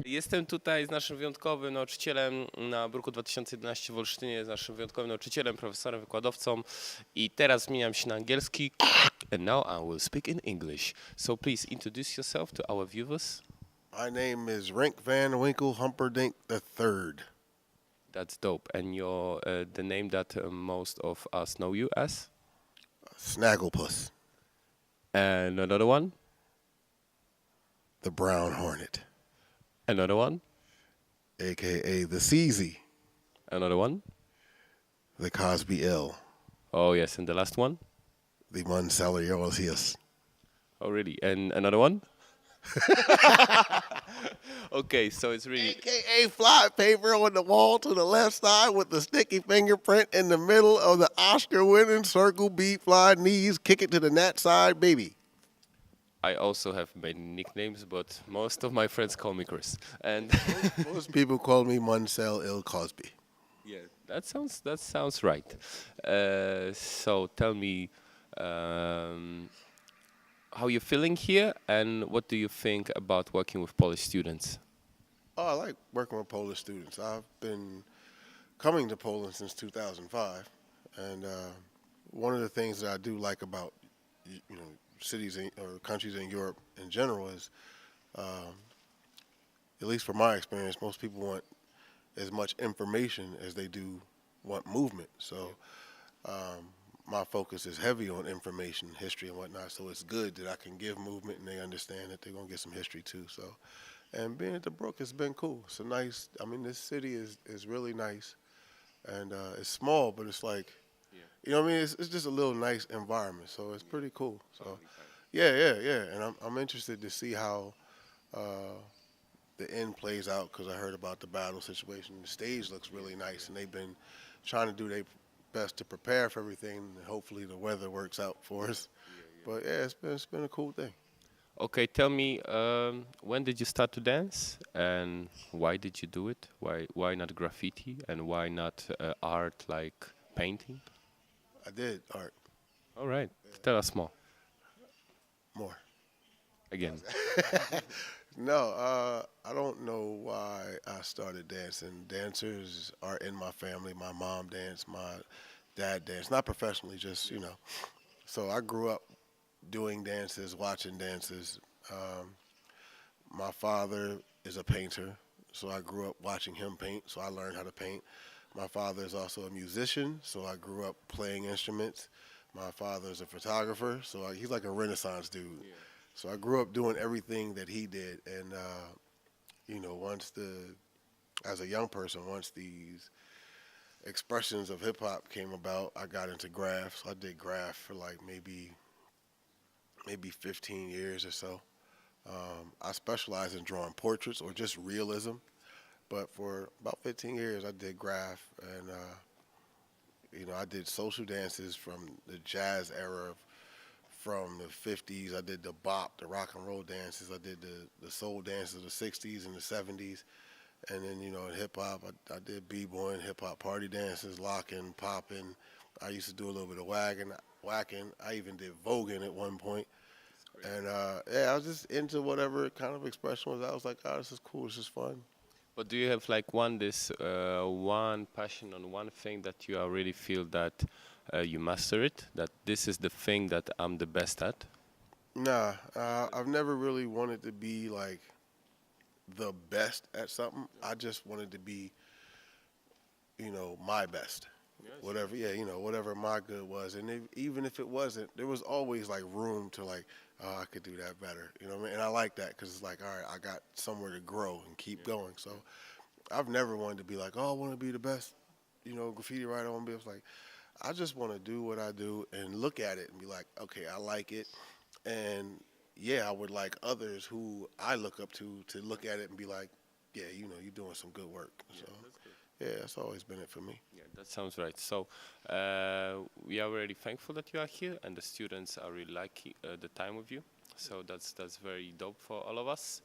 Jestem tutaj z naszym wyjątkowym nauczycielem na Bruku 2011 w Olsztynie, z naszym wyjątkowym nauczycielem, profesorem, wykładowcą i teraz zmieniam się na angielski. And now I will speak in English. So please introduce yourself to our viewers. My name is Rink Van Winkle Humperdinck III. That's dope. And your the name that most of us know you as? Snagglepuss, And another one? the Brown Hornet, Another one? a.k.a. the CZ, Another one? the Kozby L, Oh yes, and the last one? the Munselleriosius, Oh really? And another one? Okay, so it's really... a.k.a. fly paper on the wall to the left side with the sticky fingerprint in the middle of the Oscar-winning circle beat fly knees, kick it to the net side, baby. I also have many nicknames, but most of my friends call me Chris. And Most people call me Munsell Il Cosby. yeah, that sounds right. So tell me, how you feeling here, and what do you think about working with Polish students? Oh, I like working with Polish students. I've been coming to Poland since 2005, and one of the things that I do like about cities or countries in Europe in general is, at least from my experience, most people want as much information as they do want movement. So my focus is heavy on information, history, and whatnot. So it's good that I can give movement, and they understand that they're gonna get some history too. So, and being at the Brook has been cool. It's a nice. I mean, this city is really nice, and it's small, but it's like, you know what I mean? It's just a little nice environment. So it's pretty cool. So, yeah. And I'm interested to see how the end plays out, because I heard about the battle situation. The stage looks really nice, and they've been trying to do their best to prepare for everything. And hopefully the weather works out for us. But yeah, it's been a cool thing. Okay, tell me, when did you start to dance, and why did you do it? Why not graffiti, and why not art like painting? I did art All right, tell us more. more. Again. No, I don't know why I started dancing. Dancers are in my family. My mom danced, my dad danced, not professionally, just, So I grew up doing dances, watching dances. My father is a painter, so I grew up watching him paint, so I learned how to paint. My father is also a musician, so I grew up playing instruments. My father is a photographer, so he's like a Renaissance dude. Yeah. So I grew up doing everything that he did, and as a young person, once these expressions of hip hop came about, I got into graph. So I did graph for like maybe 15 years or so. I specialize in drawing portraits or just realism, but for about 15 years I did graph, and I did social dances from the jazz era, from the 50s. I did the bop, the rock and roll dances. I did the soul dances of the 60s and the 70s. And then, in hip hop, I did b-boying, hip hop party dances, locking, popping. I used to do a little bit of whacking. I even did voguing at one point. And I was just into whatever kind of expression was. I was like, oh, this is cool. This is fun. But do you have like one passion on one thing that you really feel that you master it, that this is the thing that I'm the best at? Nah, I've never really wanted to be like the best at something. I just wanted to be, my best. Yes. Whatever my good was. And even if it wasn't, there was always like room to like, oh, I could do that better. You know what I mean? And I like that, because it's like, all right, I got somewhere to grow and keep going. So I've never wanted to be like, oh, I want to be the best, graffiti writer. I want to be. It's like, I just want to do what I do and look at it and be like, okay, I like it. And I would like others who I look up to look at it and be like, yeah, you're doing some good work. Yeah, so that's good. Yeah, that's always been it for me. Yeah, that sounds right. So we are really thankful that you are here, and the students are really liking the time with you. So that's very dope for all of us.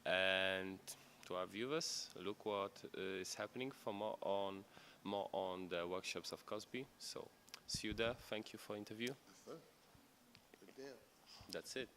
And to our viewers, look what is happening for more on the workshops of Kozby. So See you there. Thank you for interview. Yes, sir. Good deal. That's it.